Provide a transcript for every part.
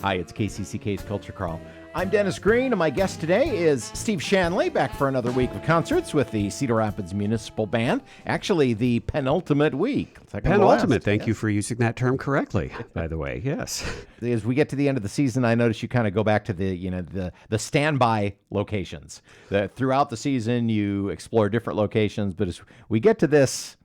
Hi, it's KCCK's Culture Crawl. I'm Dennis Green, and my guest today is Steve Shanley, back for another week of concerts with the Cedar Rapids Municipal Band. Actually, the penultimate week. Penultimate, thank you for using that term correctly, by the way, yes. As we get to the end of the season, I notice you kind of go back to the standby locations. Throughout the season, you explore different locations, but as we get to this,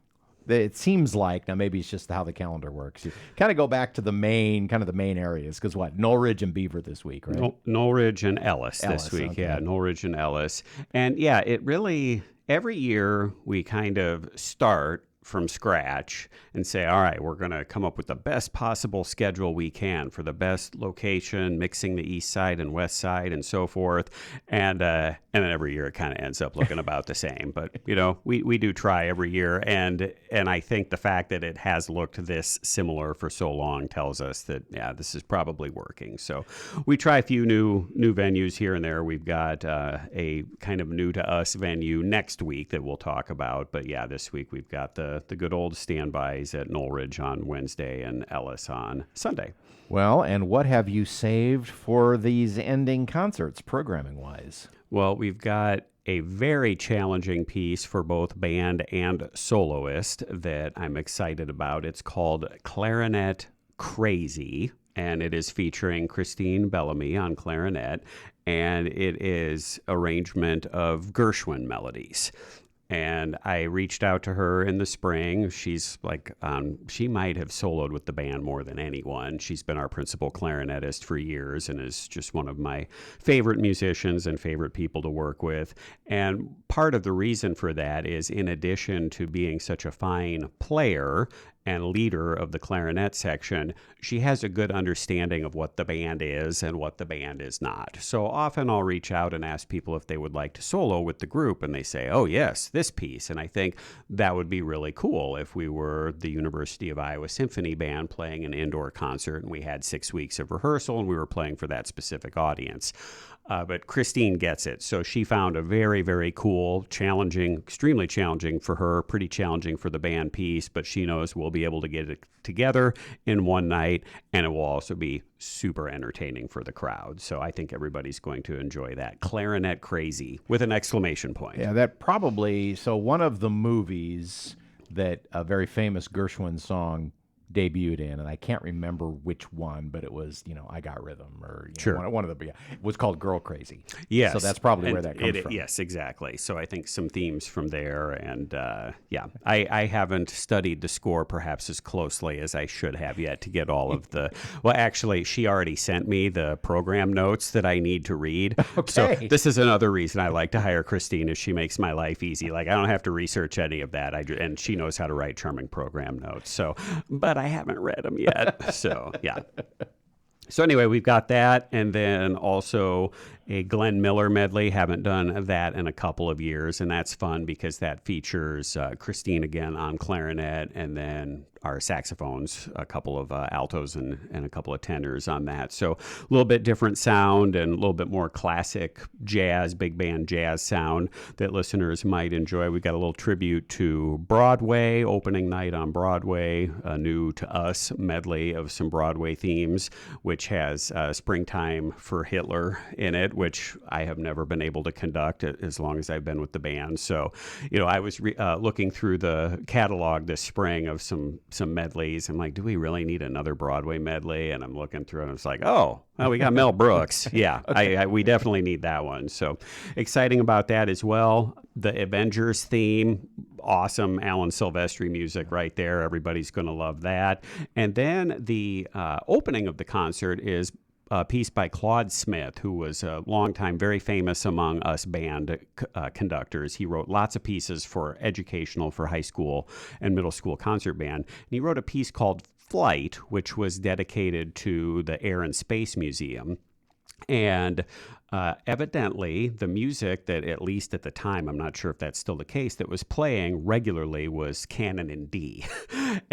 it seems like, now maybe it's just how the calendar works, you kind of go back to the main areas, because what, Noelridge and Beaver this week, right? Noelridge and Ellis this week, okay. yeah, Noelridge and Ellis. And yeah, it really, every year we kind of start from scratch and say, all right, we're going to come up with the best possible schedule we can for the best location, mixing the east side and west side and so forth. And then every year it kind of ends up looking about the same. But, you know, we do try every year. And I think the fact that it has looked this similar for so long tells us that, yeah, this is probably working. So we try a few new venues here and there. We've got a kind of new to us venue next week that we'll talk about. But yeah, this week we've got the good old standbys at Noelridge on Wednesday and Ellis on Sunday. Well, and what have you saved for these ending concerts, programming-wise? Well, we've got a very challenging piece for both band and soloist that I'm excited about. It's called Clarinet Crazy, and it is featuring Christine Bellamy on clarinet, and it is arrangement of Gershwin melodies. And I reached out to her in the spring. She's like, she might have soloed with the band more than anyone. She's been our principal clarinetist for years and is just one of my favorite musicians and favorite people to work with. And part of the reason for that is, in addition to being such a fine player and leader of the clarinet section, she has a good understanding of what the band is and what the band is not. So often I'll reach out and ask people if they would like to solo with the group, and they say, oh yes, this piece. And I think that would be really cool if we were the University of Iowa Symphony Band playing an indoor concert and we had 6 weeks of rehearsal and we were playing for that specific audience. But Christine gets it. So she found a very, very cool, challenging, extremely challenging for her, pretty challenging for the band piece, but she knows we'll be able to get it together in one night, and it will also be super entertaining for the crowd. So I think everybody's going to enjoy that. Clarinet Crazy with an exclamation point. Yeah, that probably, so one of the movies that a very famous Gershwin song debuted in, and I can't remember which one, but it was, I Got Rhythm, or sure. one of the, it was called Girl Crazy. Yes. So that's probably where that comes from. Yes, exactly. So I think some themes from there, and I haven't studied the score perhaps as closely as I should have yet to get all of the, well, actually, she already sent me the program notes that I need to read. Okay. So this is another reason I like to hire Christine, is she makes my life easy. Like, I don't have to research any of that. And she knows how to write charming program notes. So, but I haven't read them yet. So, yeah. So anyway, we've got that, and then also a Glenn Miller medley. Haven't done that in a couple of years, and that's fun because that features Christine again on clarinet, and then our saxophones, a couple of altos and a couple of tenors on that. So a little bit different sound and a little bit more classic jazz, big band jazz sound that listeners might enjoy. We've got a little tribute to Broadway, opening night on Broadway, a new to us medley of some Broadway themes, which has Springtime for Hitler in it, which I have never been able to conduct as long as I've been with the band. So, I was looking through the catalog this spring of some medleys. I'm like, do we really need another Broadway medley? And I'm looking through, and it's like, oh, well, we got Mel Brooks. Yeah, we definitely need that one. So exciting about that as well. The Avengers theme, awesome Alan Silvestri music right there. Everybody's going to love that. And then the opening of the concert is a piece by Claude Smith, who was a longtime, very famous among us band conductors. He wrote lots of pieces for educational, for high school and middle school concert band. And he wrote a piece called Flight, which was dedicated to the Air and Space Museum. And evidently, the music that, at least at the time, I'm not sure if that's still the case, that was playing regularly was Canon in D.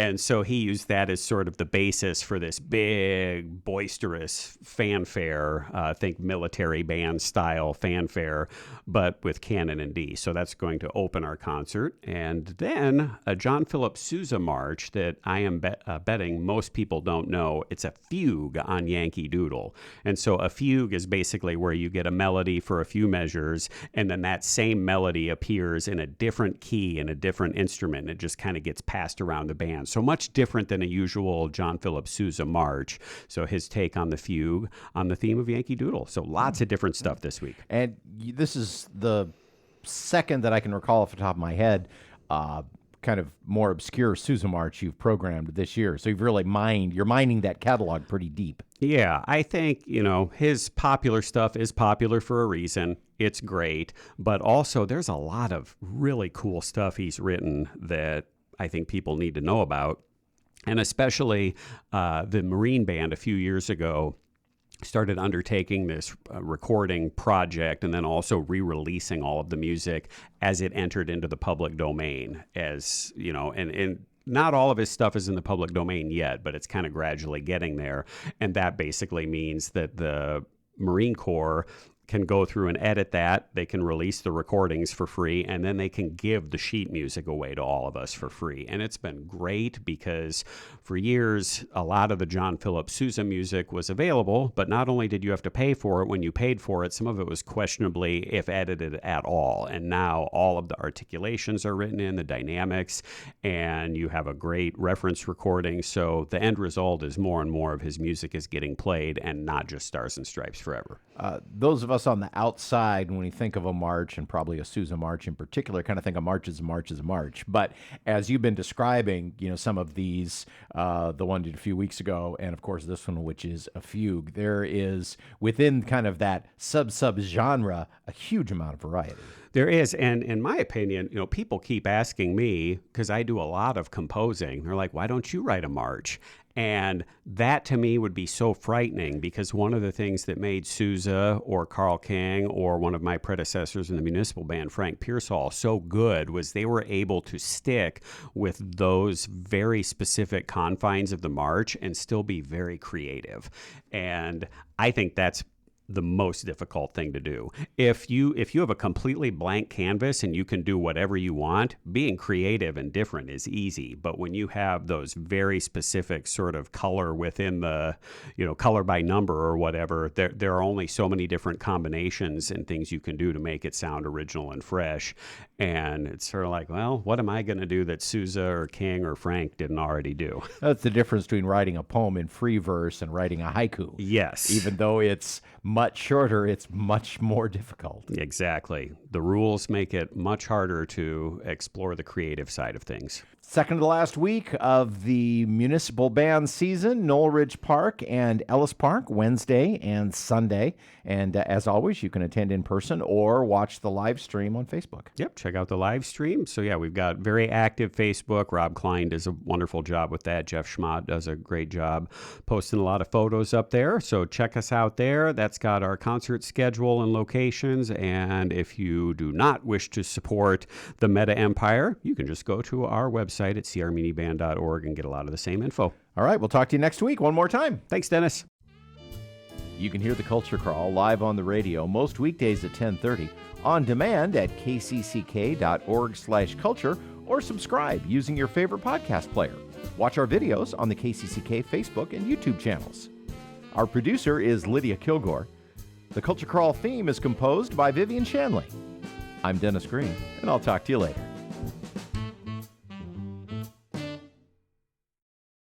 And so he used that as sort of the basis for this big, boisterous fanfare, think military band style fanfare, but with canon and D. So that's going to open our concert. And then a John Philip Sousa march that I am betting most people don't know. It's a fugue on Yankee Doodle. And so a fugue is basically where you get a melody for a few measures, and then that same melody appears in a different key and a different instrument. It just kind of gets passed around the band. So much different than a usual John Philip Sousa march. So his take on the fugue on the theme of Yankee Doodle. So lots of different stuff this week. And this is the second that I can recall off the top of my head, kind of more obscure Sousa march you've programmed this year. So you're mining that catalog pretty deep. Yeah, I think, his popular stuff is popular for a reason. It's great. But also there's a lot of really cool stuff he's written that I think people need to know about. And especially the Marine Band a few years ago started undertaking this recording project and then also re-releasing all of the music as it entered into the public domain. As and not all of his stuff is in the public domain yet, but it's kind of gradually getting there. And that basically means that the Marine Corps can go through and edit that. They can release the recordings for free, and then they can give the sheet music away to all of us for free. And it's been great because for years, a lot of the John Philip Sousa music was available, but not only did you have to pay for it, when you paid for it, some of it was questionably if edited at all. And now all of the articulations are written in, the dynamics, and you have a great reference recording. So the end result is more and more of his music is getting played and not just Stars and Stripes forever. Those of us on the outside, when we think of a march, and probably a Sousa march in particular, kind of think a march is a march is a march. But as you've been describing, some of these, the one did a few weeks ago, and of course this one, which is a fugue, there is, within kind of that sub-genre, a huge amount of variety. There is, and in my opinion, people keep asking me, because I do a lot of composing, they're like, why don't you write a march? And that to me would be so frightening, because one of the things that made Sousa or Carl King or one of my predecessors in the municipal band, Frank Pearsall, so good was they were able to stick with those very specific confines of the march and still be very creative. And I think that's the most difficult thing to do. If you have a completely blank canvas and you can do whatever you want, being creative and different is easy. But when you have those very specific sort of color within the, color by number or whatever, there are only so many different combinations and things you can do to make it sound original and fresh. And it's sort of like, well, what am I going to do that Sousa or King or Frank didn't already do? That's the difference between writing a poem in free verse and writing a haiku. Yes. Even though it's much shorter, it's much more difficult. Exactly. The rules make it much harder to explore the creative side of things. Second to last week of the municipal band season, Noelridge Park and Ellis Park, Wednesday and Sunday. And as always, you can attend in person or watch the live stream on Facebook. Yep, check out the live stream. So yeah, we've got very active Facebook. Rob Klein does a wonderful job with that. Jeff Schmott does a great job posting a lot of photos up there. So check us out there. That's got our concert schedule and locations. And if you do not wish to support the Meta Empire, you can just go to our website at crmuniband.org and get a lot of the same info. All right, we'll talk to you next week one more time. Thanks, Dennis. You can hear the Culture Crawl live on the radio most weekdays at 10:30, on demand at kcck.org/culture, or subscribe using your favorite podcast player. Watch our videos on the KCCK Facebook and YouTube channels. Our producer is Lydia Kilgore. The Culture Crawl theme is composed by Vivian Shanley. I'm Dennis Green, and I'll talk to you later.